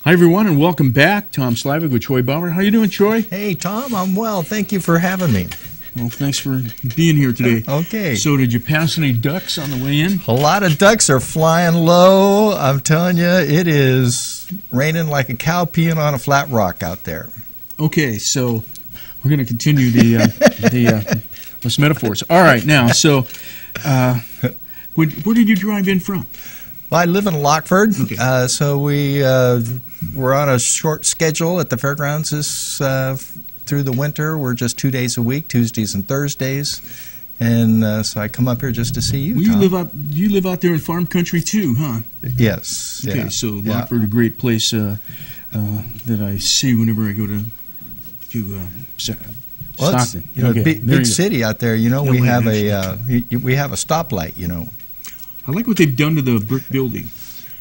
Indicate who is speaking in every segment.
Speaker 1: Hi, everyone, and welcome back. Tom Slivick with Troy Bauer. How you doing, Troy?
Speaker 2: Hey, Tom, I'm well. Thank you for having me.
Speaker 1: Well, thanks for being here today.
Speaker 2: Okay.
Speaker 1: So did you pass any ducks on the way in?
Speaker 2: A lot of ducks are flying low. I'm telling you, it is raining like a cow peeing on a flat rock out there.
Speaker 1: Okay, so we're going to continue those metaphors. All right, now, so where did you drive in from?
Speaker 2: Well, I live in Lockford,
Speaker 1: Okay.
Speaker 2: so we're on a short schedule at the fairgrounds through the winter. We're just 2 days a week, Tuesdays and Thursdays, and so I come up here just to see you.
Speaker 1: Well,
Speaker 2: Tom.
Speaker 1: you live out there in farm country too, huh?
Speaker 2: Yes.
Speaker 1: Okay,
Speaker 2: yeah,
Speaker 1: so
Speaker 2: yeah.
Speaker 1: Lockford, a great place that I see whenever I go to
Speaker 2: Well, it's,
Speaker 1: Stockton.
Speaker 2: you know,
Speaker 1: Okay,
Speaker 2: big
Speaker 1: there you go.
Speaker 2: city out there. You know,
Speaker 1: No,
Speaker 2: we
Speaker 1: wait,
Speaker 2: have
Speaker 1: actually.
Speaker 2: we have a stoplight. You know.
Speaker 1: I like what they've done to the brick building.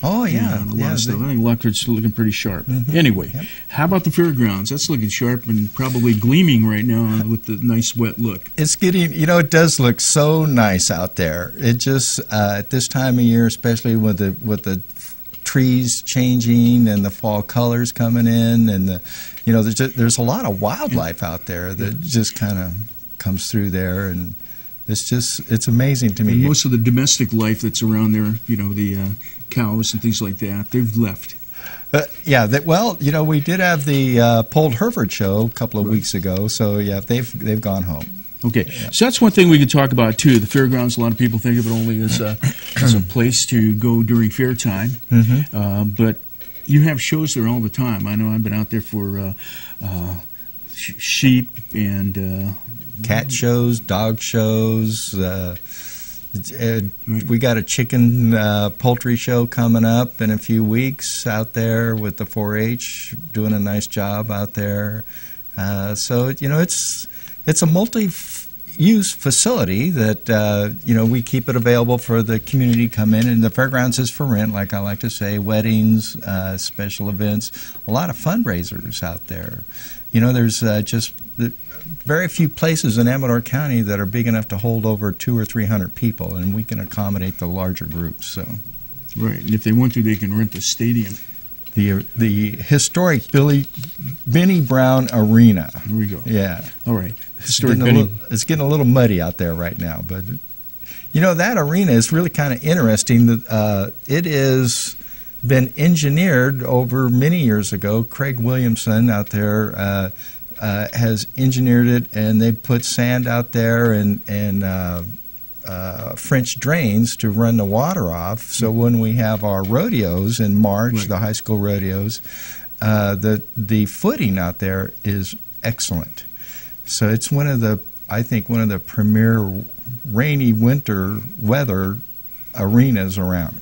Speaker 2: Oh yeah,
Speaker 1: And a lot of stuff. I think Lockford's looking pretty sharp. Anyway,
Speaker 2: Yep.
Speaker 1: how about the fairgrounds? That's looking sharp and probably gleaming right now with the nice wet look.
Speaker 2: It's getting, you know, it does look so nice out there. It just at this time of year, especially with the trees changing and the fall colors coming in, and there's a lot of wildlife out there that just kind of comes through there, and it's amazing to me.
Speaker 1: And most of the domestic life that's around there, the cows and things like that, they've left.
Speaker 2: We did have the Polled Hereford show a couple of weeks ago, so yeah, they've gone home.
Speaker 1: Okay, so that's one thing we could talk about too. The fairgrounds, a lot of people think of it only as a place to go during fair time, but you have shows there all the time. I know I've been out there for sheep and
Speaker 2: cat shows, dog shows. We got a chicken poultry show coming up in a few weeks out there with the 4-H doing a nice job out there. So it's a multi-use facility that we keep it available for the community to come in, and the fairgrounds is for rent, like I like to say, weddings, special events, a lot of fundraisers out there. There's just very few places in Amador County that are big enough to hold over 200 or 300 people, and we can accommodate the larger groups. So,
Speaker 1: right, and if they want to, they can rent the stadium.
Speaker 2: The historic Benny Brown Arena.
Speaker 1: Here we go.
Speaker 2: Yeah.
Speaker 1: All right.
Speaker 2: It's getting a little muddy out there right now, but that arena is really kind of interesting. It has been engineered over many years ago. Craig Williamson out there has engineered it, and they put sand out there and French drains to run the water off. So when we have our rodeos in March,
Speaker 1: right,
Speaker 2: the high school rodeos, the footing out there is excellent. So it's I think one of the premier rainy winter weather arenas around,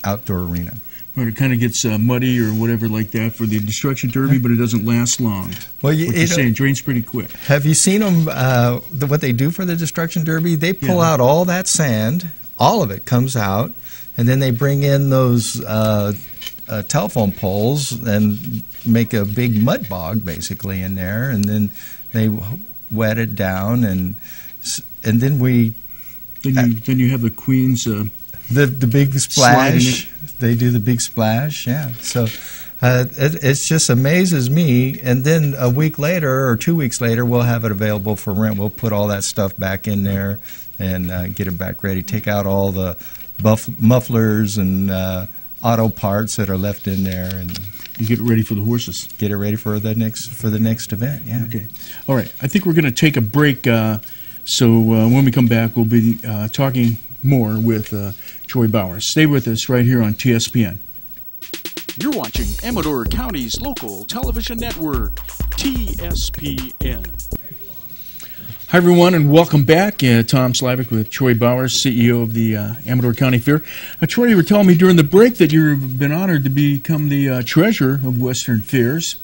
Speaker 2: outdoor arena.
Speaker 1: Right, it kind of gets muddy or whatever like that for the Destruction Derby, but it doesn't last long.
Speaker 2: Well,
Speaker 1: what you're saying, it drains pretty quick.
Speaker 2: Have you seen them, what they do for the Destruction Derby? They pull out all that sand, all of it comes out, and then they bring in those telephone poles and make a big mud bog basically in there, and then they wet it down, and then we...
Speaker 1: Then you have the Queen's...
Speaker 2: the big splash. They do the big splash, yeah. So it just amazes me. And then a week later or 2 weeks later, we'll have it available for rent. We'll put all that stuff back in there and get it back ready. Take out all the mufflers and auto parts that are left in there, and
Speaker 1: you get it ready for the horses.
Speaker 2: Get it ready for the next event. Yeah.
Speaker 1: Okay. All right. I think we're going to take a break. So when we come back, we'll be talking more with Troy Bauer. Stay with us right here on TSPN. You're watching Amador County's local television network, TSPN. Hi, everyone, and welcome back. Tom Slivick with Troy Bauer, CEO of the Amador County Fair. Troy, you were telling me during the break that you've been honored to become the treasurer of Western Fairs.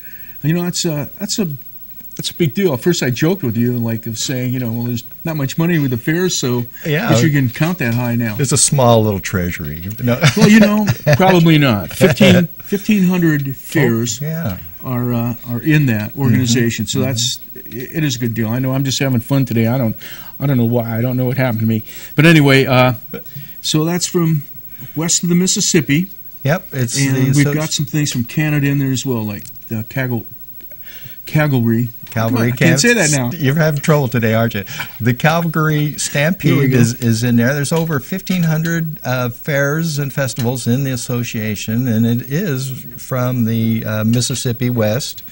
Speaker 1: That's a big deal. At first, I joked with you, of saying, well, there's not much money with the fairs, so I guess you can count that high now.
Speaker 2: It's a small little treasury. No.
Speaker 1: Well, probably not. 1,500 fairs are in that organization, so it is a good deal. I know I'm just having fun today. I don't know why. I don't know what happened to me. But anyway, so that's from west of the Mississippi.
Speaker 2: Yep. It's
Speaker 1: and we've got some things from Canada in there as well, like the Calgary.
Speaker 2: Calgary.
Speaker 1: I can't say that now.
Speaker 2: You're having trouble today, aren't you? The Calgary Stampede is in there. There's over 1,500 fairs and festivals in the association, and it is from the Mississippi West,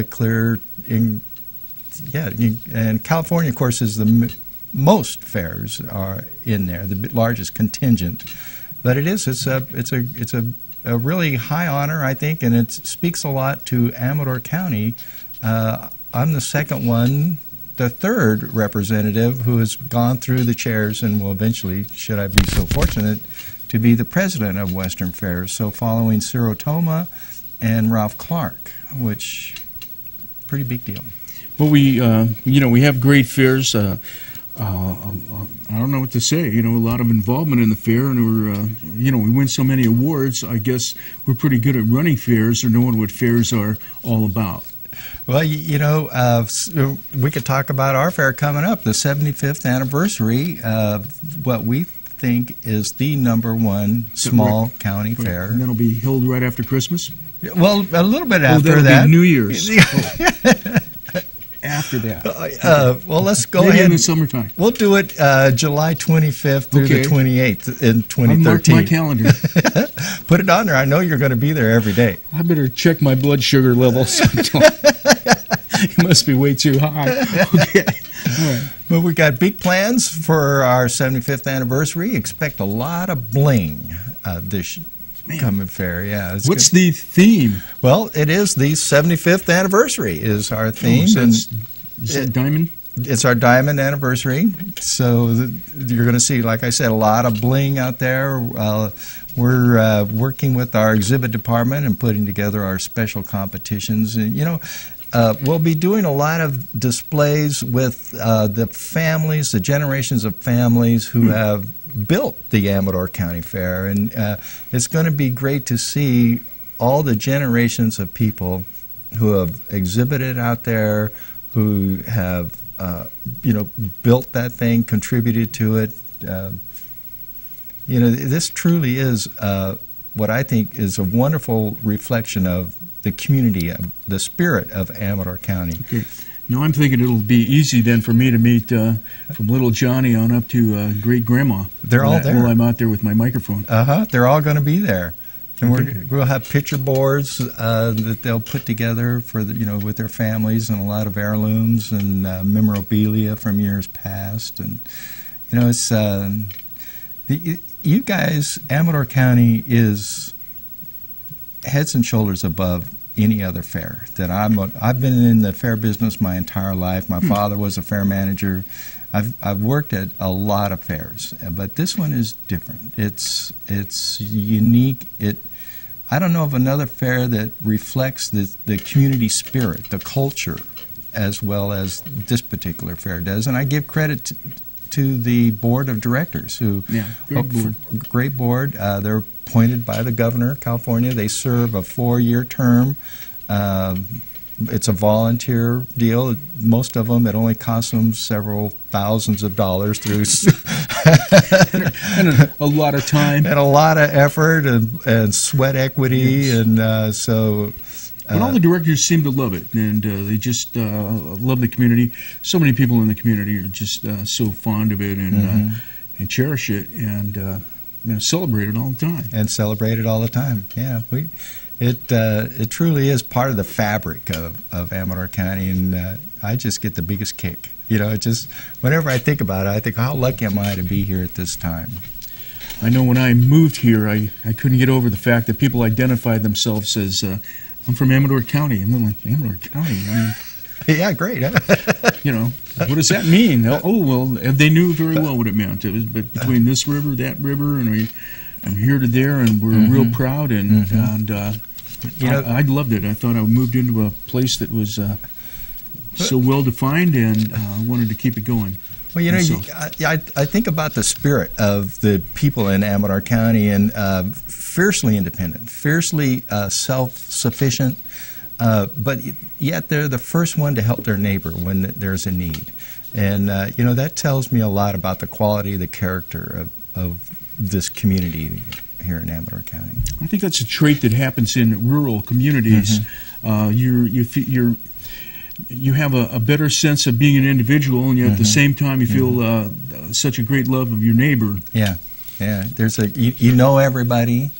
Speaker 2: clear in, and California, of course, is the most fairs are in there, the largest contingent. But it's a really high honor, I think, and it speaks a lot to Amador County. I'm the third representative who has gone through the chairs and will eventually, should I be so fortunate, to be the president of Western Fairs. So following Ciro Toma and Ralph Clark, which pretty big deal.
Speaker 1: Well, we have great fairs. I don't know what to say. A lot of involvement in the fair, and we win so many awards. I guess we're pretty good at running fairs or knowing what fairs are all about.
Speaker 2: Well, we could talk about our fair coming up, the 75th anniversary, what we think is the -- small county fair.
Speaker 1: And that'll be held right after Christmas?
Speaker 2: Well, a little bit after
Speaker 1: that'll
Speaker 2: that.
Speaker 1: Be New Year's. After that.
Speaker 2: Well, let's go
Speaker 1: Maybe
Speaker 2: ahead.
Speaker 1: in the summertime.
Speaker 2: We'll do it July 25th through the 28th in 2013.
Speaker 1: Mark my calendar.
Speaker 2: Put it on there. I know you're going to be there every day.
Speaker 1: I better check my blood sugar levels. It must be way too high. Okay. All right.
Speaker 2: Well, we got big plans for our 75th anniversary. Expect a lot of bling this coming fair. Yeah.
Speaker 1: What's the theme?
Speaker 2: Well, it is the 75th anniversary is our theme.
Speaker 1: So is it diamond?
Speaker 2: It's our diamond anniversary. So you're going to see, like I said, a lot of bling out there. We're working with our exhibit department and putting together our special competitions. And, we'll be doing a lot of displays with the families, the generations of families who have built the Amador County Fair. And it's going to be great to see all the generations of people who have exhibited out there, who have, built that thing, contributed to it. This truly is what I think is a wonderful reflection of the community, the spirit of Amador County.
Speaker 1: Okay. Now I'm thinking it'll be easy then for me to meet from little Johnny on up to great grandma.
Speaker 2: They're all there.
Speaker 1: While I'm out there with my microphone.
Speaker 2: They're all going to be there, and we'll have picture boards that they'll put together for with their families, and a lot of heirlooms and memorabilia from years past. And it's you guys, Amador County is heads and shoulders above any other fair that I've been in the fair business my entire life. My father was a fair manager. I've worked at a lot of fairs, but this one is different. It's unique. I don't know of another fair that reflects the community spirit, the culture, as well as this particular fair does. And I give credit to the board of directors who great board. They're appointed by the governor of California. They serve a 4-year term. It's a volunteer deal. Most of them, it only costs them several thousands of dollars through
Speaker 1: and a lot of time
Speaker 2: and a lot of effort and sweat equity. Yes. And
Speaker 1: but all the directors seem to love it, and they just love the community. So many people in the community are just so fond of it and cherish it and celebrate it all the time.
Speaker 2: And celebrate it all the time. Yeah, it truly is part of the fabric of Amador County, and I just get the biggest kick. Just whenever I think about it, I think, how lucky am I to be here at this time?
Speaker 1: I know when I moved here, I couldn't get over the fact that people identified themselves as I'm from Amador County. I'm like, Amador County?
Speaker 2: Yeah, great.
Speaker 1: What does that mean? Oh, well, they knew very well what it meant. It was between this river, that river, and I'm here to there, and we're real proud. And I loved it. I thought I moved into a place that was so well defined, and I wanted to keep it going.
Speaker 2: Well, I think about the spirit of the people in Amador County, and fiercely independent, fiercely self-sufficient, but yet they're the first one to help their neighbor when there's a need. And, that tells me a lot about the quality, the character of this community. here in Amador County.
Speaker 1: I think that's a trait that happens in rural communities. You have a better sense of being an individual, and yet at the same time you feel such a great love of your neighbor.
Speaker 2: Yeah. There's you know everybody.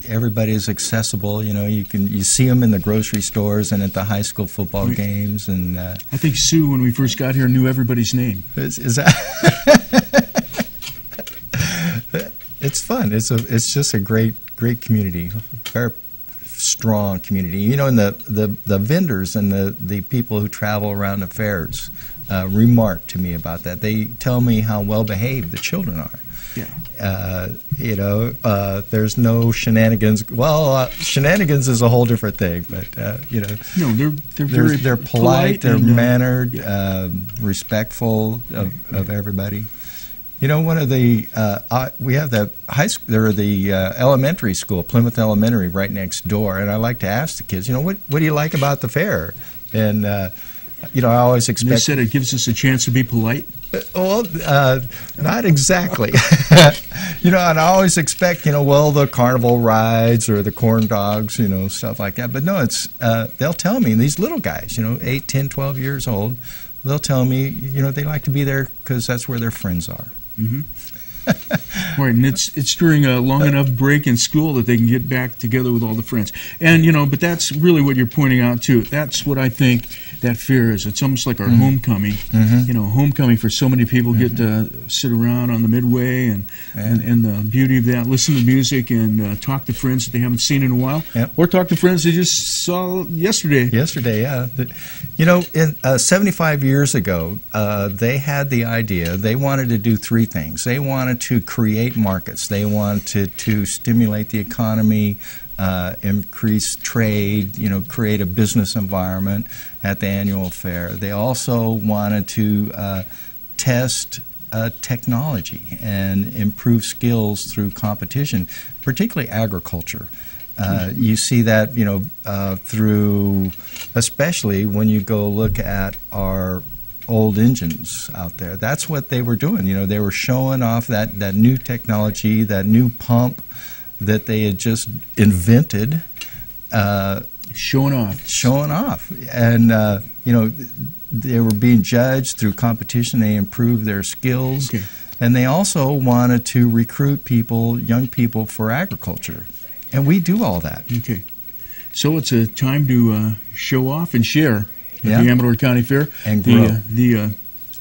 Speaker 2: Everybody is accessible. You see them in the grocery stores and at the high school football games. And
Speaker 1: I think Sue, when we first got here, knew everybody's name.
Speaker 2: Is that? It's fun. It's just a great community. Very strong community. And the vendors and the people who travel around the fairs remark to me about that. They tell me how well behaved the children are.
Speaker 1: Yeah.
Speaker 2: There's no shenanigans. Well, shenanigans is a whole different thing, but
Speaker 1: no, they're
Speaker 2: polite, they're mannered, respectful of everybody. One of the we have the high school, there are the elementary school, Plymouth Elementary, right next door, and I like to ask the kids, what do you like about the fair? And I always expect.
Speaker 1: They said it gives us a chance to be polite.
Speaker 2: Well, not exactly. And I always expect, the carnival rides or the corn dogs, stuff like that. But no, it's they'll tell me, these little guys, 8, 10, 12 years old, they'll tell me, they like to be there because that's where their friends are.
Speaker 1: Mm-hmm. Right, and it's during a long enough break in school that they can get back together with all the friends. And, but that's really what you're pointing out, too. That's what I think that fair is. It's almost like our homecoming. Homecoming for so many people get to sit around on the midway and the beauty of that, listen to music and talk to friends that they haven't seen in a while.
Speaker 2: Yep.
Speaker 1: Or talk to friends they just saw yesterday.
Speaker 2: Yesterday, yeah. 75 years ago, they had the idea, they wanted to do three things. They wanted to create markets. They wanted to stimulate the economy, increase trade, create a business environment at the annual fair. They also wanted to test technology and improve skills through competition, particularly agriculture. You see that, through, especially when you go look at our old engines out there. That's what they were doing. They were showing off that new technology, that new pump that they had just invented.
Speaker 1: Showing off. And, they were being judged through competition. They improved their skills. Okay.
Speaker 2: And they also wanted to recruit young people for agriculture. And we do all that.
Speaker 1: Okay. So it's a time to show off and share at the Amador County Fair.
Speaker 2: And grow.
Speaker 1: The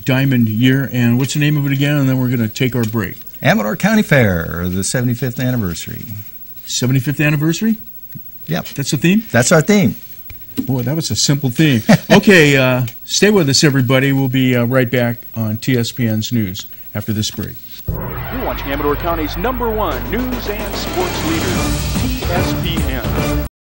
Speaker 1: Diamond Year. And what's the name of it again? And then we're going to take our break.
Speaker 2: Amador County Fair, the 75th anniversary.
Speaker 1: 75th anniversary?
Speaker 2: Yep.
Speaker 1: That's the theme?
Speaker 2: That's our theme.
Speaker 1: Boy, that was a simple theme. Okay, stay with us, everybody. We'll be right back on TSPN's News after this break. You're watching Amador County's #1 news and sports leader, TSPN.